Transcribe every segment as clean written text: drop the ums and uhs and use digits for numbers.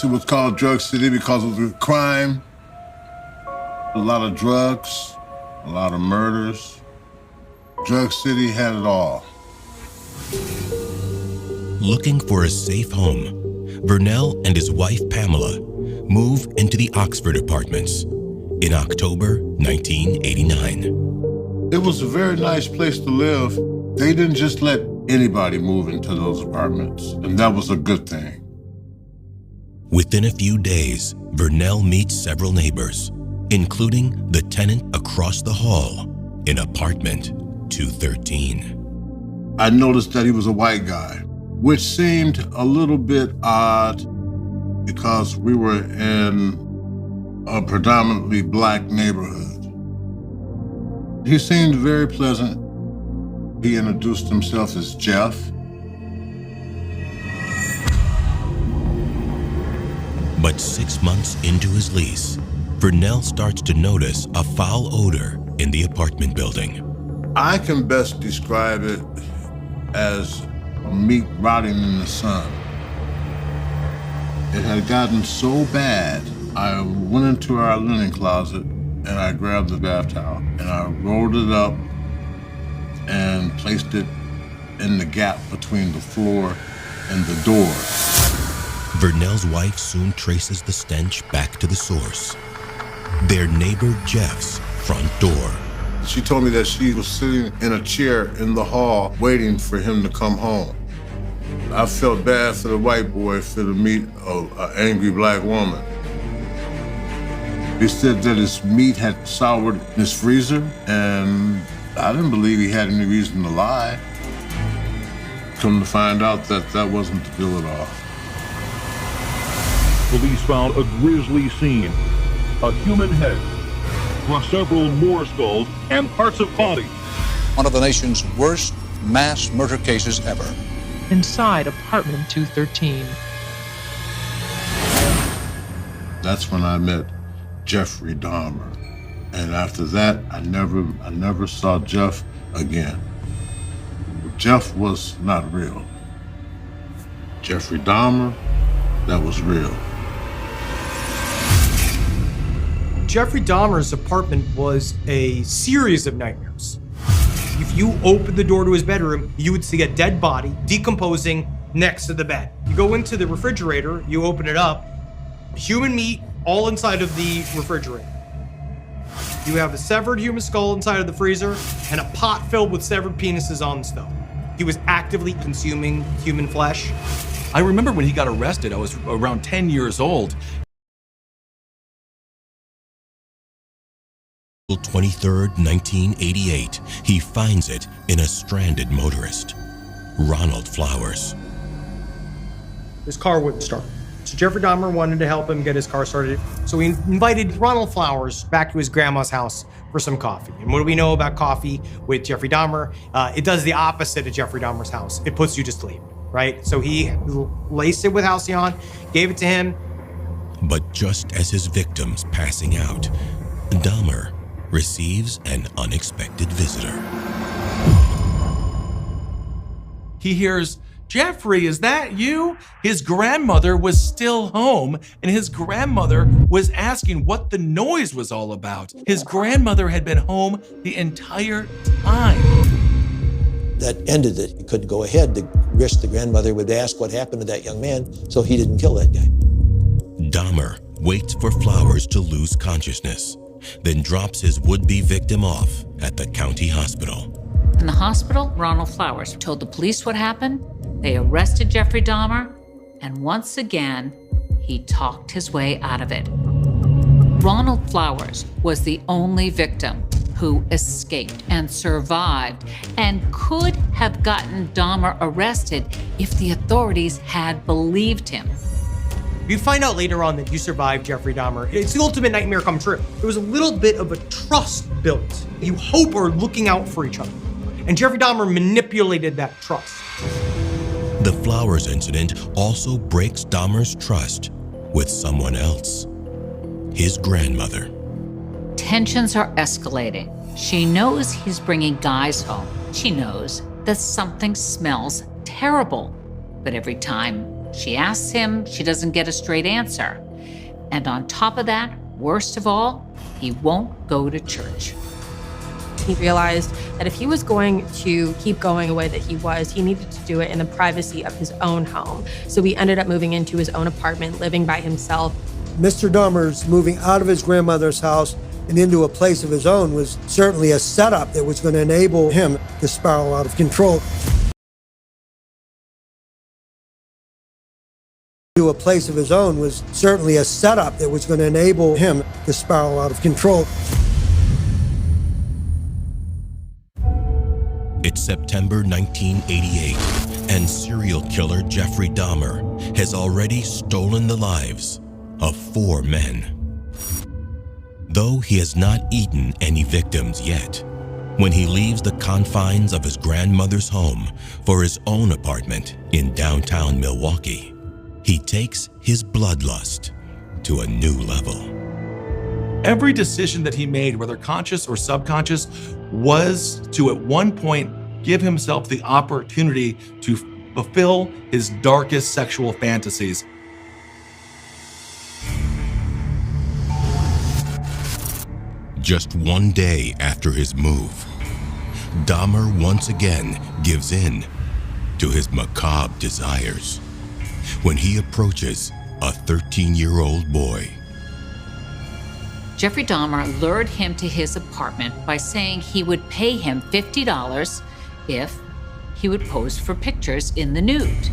It was called Drug City because of the crime, a lot of drugs, a lot of murders. Drug City had it all. Looking for a safe home, Vernell and his wife Pamela move into the Oxford Apartments in October 1989. It was a very nice place to live. They didn't just let anybody move into those apartments, and that was a good thing. Within a few days, Vernell meets several neighbors, including the tenant across the hall in apartment 213. I noticed that he was a white guy, which seemed a little bit odd because we were in a predominantly black neighborhood. He seemed very pleasant. He introduced himself as Jeff. But 6 months into his lease, Vernell starts to notice a foul odor in the apartment building. I can best describe it as meat rotting in the sun. It had gotten so bad, I went into our linen closet and I grabbed the bath towel and I rolled it up and placed it in the gap between the floor and the door. Vernell's wife soon traces the stench back to the source, their neighbor Jeff's front door. She told me that she was sitting in a chair in the hall waiting for him to come home. I felt bad for the white boy for to meet an angry black woman. He said that his meat had soured in his freezer, and I didn't believe he had any reason to lie. Come to find out that that wasn't the deal at all. Police found a grisly scene. A human head, several more skulls, and parts of body. One of the nation's worst mass murder cases ever. Inside apartment 213. That's when I met Jeffrey Dahmer. And after that, I never saw Jeff again. Jeff was not real. Jeffrey Dahmer, that was real. Jeffrey Dahmer's apartment was a series of nightmares. If you opened the door to his bedroom, you would see a dead body decomposing next to the bed. You go into the refrigerator, you open it up, human meat all inside of the refrigerator. You have a severed human skull inside of the freezer and a pot filled with severed penises on the stove. He was actively consuming human flesh. I remember when he got arrested, I was around 10 years old. April 23rd, 1988, he finds it in a stranded motorist, Ronald Flowers. His car wouldn't start. So Jeffrey Dahmer wanted to help him get his car started. So he invited Ronald Flowers back to his grandma's house for some coffee. And what do we know about coffee with Jeffrey Dahmer? It does the opposite of Jeffrey Dahmer's house. It puts you to sleep, right? So he laced it with Halcyon, gave it to him. But just as his victim's passing out, Dahmer receives an unexpected visitor. He hears, "Jeffrey, is that you?" His grandmother was still home, and his grandmother was asking what the noise was all about. His grandmother had been home the entire time. That ended it. He couldn't go ahead to risk the grandmother would ask what happened to that young man, so he didn't kill that guy. Dahmer waits for Flowers to lose consciousness, then drops his would-be victim off at the county hospital. In the hospital, Ronald Flowers told the police what happened. They arrested Jeffrey Dahmer, and once again, he talked his way out of it. Ronald Flowers was the only victim who escaped and survived and could have gotten Dahmer arrested if the authorities had believed him. You find out later on that you survived Jeffrey Dahmer. It's the ultimate nightmare come true. There was a little bit of a trust built. You hope are looking out for each other. And Jeffrey Dahmer manipulated that trust. The Flowers incident also breaks Dahmer's trust with someone else, his grandmother. Tensions are escalating. She knows he's bringing guys home. She knows that something smells terrible. But every time She asks him, she doesn't get a straight answer. And on top of that, worst of all, he won't go to church. He realized that if he was going to keep going the way that he was, he needed to do it in the privacy of his own home. So he ended up moving into his own apartment, living by himself. Mr. Dahmer's moving out of his grandmother's house and into a place of his own was certainly a setup that was going to enable him to spiral out of control. To a place of his own was certainly a setup that was going to enable him to spiral out of control. It's September 1988, and serial killer Jeffrey Dahmer has already stolen the lives of 4 men. Though he has not eaten any victims yet, when he leaves the confines of his grandmother's home for his own apartment in downtown Milwaukee, he takes his bloodlust to a new level. Every decision that he made, whether conscious or subconscious, was to at one point give himself the opportunity to fulfill his darkest sexual fantasies. Just one day after his move, Dahmer once again gives in to his macabre desires when he approaches a 13-year-old boy. Jeffrey Dahmer lured him to his apartment by saying he would pay him $50 if he would pose for pictures in the nude.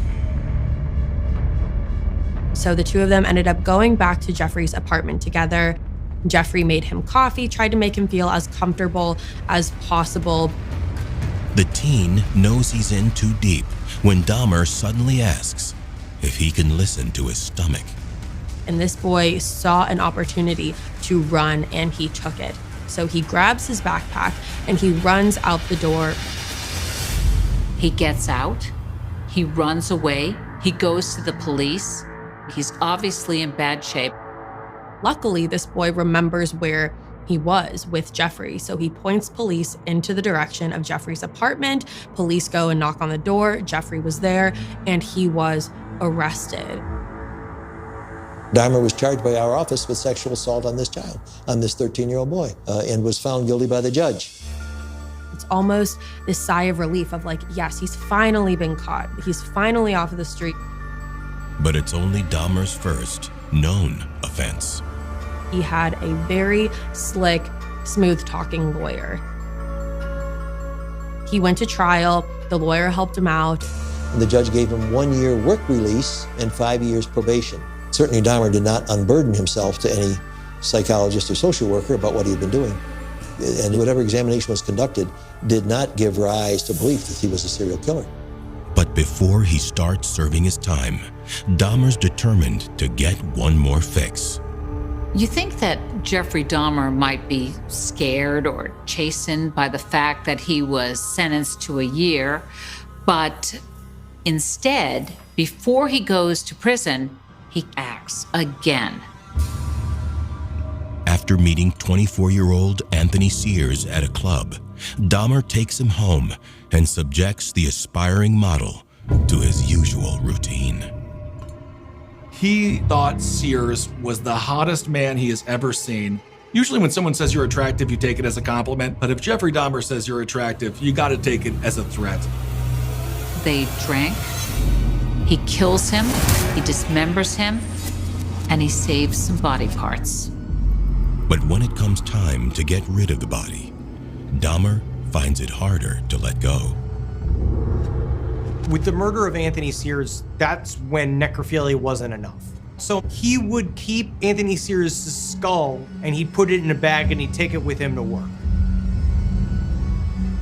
So the two of them ended up going back to Jeffrey's apartment together. Jeffrey made him coffee, tried to make him feel as comfortable as possible. The teen knows he's in too deep when Dahmer suddenly asks if he can listen to his stomach. And this boy saw an opportunity to run, and he took it. So he grabs his backpack and he runs out the door. He gets out, he runs away, he goes to the police. He's obviously in bad shape. Luckily, this boy remembers where he was with Jeffrey, so he points police into the direction of Jeffrey's apartment. Police go and knock on the door. Jeffrey was there, and he was arrested. Dahmer was charged by our office with sexual assault on this child, on this 13-year-old boy, and was found guilty by the judge. It's almost this sigh of relief of like, yes, he's finally been caught. He's finally off of the street. But it's only Dahmer's first known offense. He had a very slick, smooth-talking lawyer. He went to trial. The lawyer helped him out. And the judge gave him 1 year work release and 5 years probation. Certainly Dahmer did not unburden himself to any psychologist or social worker about what he had been doing. And whatever examination was conducted did not give rise to belief that he was a serial killer. But before he starts serving his time, Dahmer's determined to get one more fix. You think that Jeffrey Dahmer might be scared or chastened by the fact that he was sentenced to a year, but instead, before he goes to prison, he acts again. After meeting 24-year-old Anthony Sears at a club, Dahmer takes him home and subjects the aspiring model to his usual routine. He thought Sears was the hottest man he has ever seen. Usually when someone says you're attractive, you take it as a compliment. But if Jeffrey Dahmer says you're attractive, you got to take it as a threat. They drank, he kills him, he dismembers him, and he saves some body parts. But when it comes time to get rid of the body, Dahmer finds it harder to let go. With the murder of Anthony Sears, that's when necrophilia wasn't enough. So he would keep Anthony Sears' skull and he'd put it in a bag and he'd take it with him to work.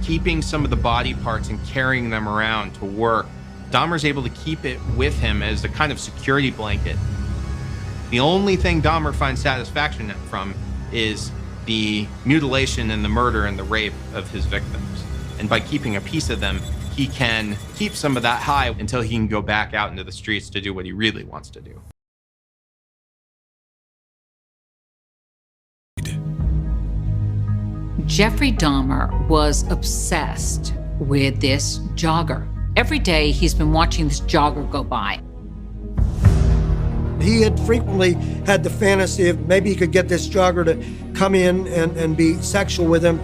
Keeping some of the body parts and carrying them around to work, Dahmer's able to keep it with him as a kind of security blanket. The only thing Dahmer finds satisfaction from is the mutilation and the murder and the rape of his victims. And by keeping a piece of them, he can keep some of that high until he can go back out into the streets to do what he really wants to do. Jeffrey Dahmer was obsessed with this jogger. Every day he's been watching this jogger go by. He had frequently had the fantasy of maybe he could get this jogger to come in and be sexual with him.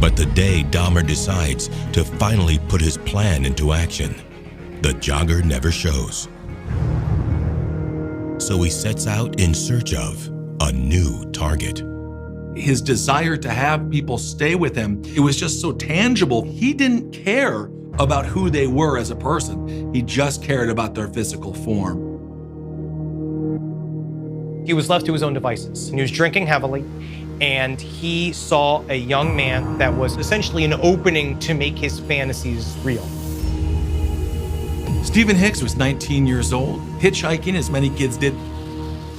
But the day Dahmer decides to finally put his plan into action, the jogger never shows. So he sets out in search of a new target. His desire to have people stay with him, it was just so tangible. He didn't care about who they were as a person. He just cared about their physical form. He was left to his own devices. He was drinking heavily, and he saw a young man that was essentially an opening to make his fantasies real. Stephen Hicks was 19 years old, hitchhiking as many kids did.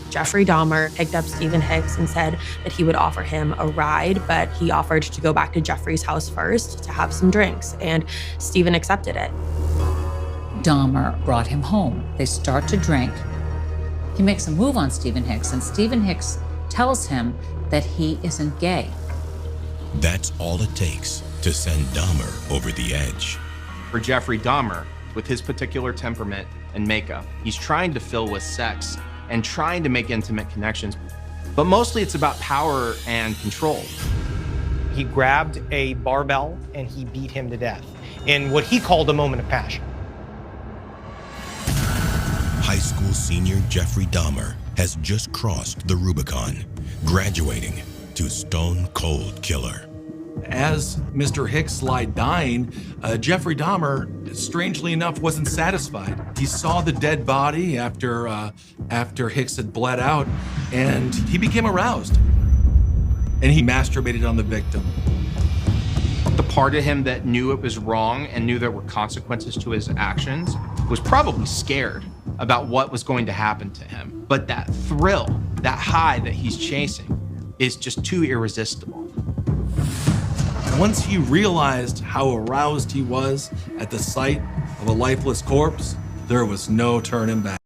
Jeffrey Dahmer picked up Stephen Hicks and said that he would offer him a ride, but he offered to go back to Jeffrey's house first to have some drinks, and Stephen accepted it. Dahmer brought him home. They start to drink. He makes a move on Stephen Hicks, and Stephen Hicks tells him that he isn't gay. That's all it takes to send Dahmer over the edge. For Jeffrey Dahmer, with his particular temperament and makeup, he's trying to fill with sex and trying to make intimate connections. But mostly it's about power and control. He grabbed a barbell and he beat him to death in what he called a moment of passion. High school senior Jeffrey Dahmer has just crossed the Rubicon, graduating to stone cold killer. As Mr. Hicks lied dying, Jeffrey Dahmer, strangely enough, wasn't satisfied. He saw the dead body after Hicks had bled out, and he became aroused. And he masturbated on the victim. The part of him that knew it was wrong and knew there were consequences to his actions was probably scared about what was going to happen to him. But that thrill, that high that he's chasing, is just too irresistible. Once he realized how aroused he was at the sight of a lifeless corpse, there was no turning back.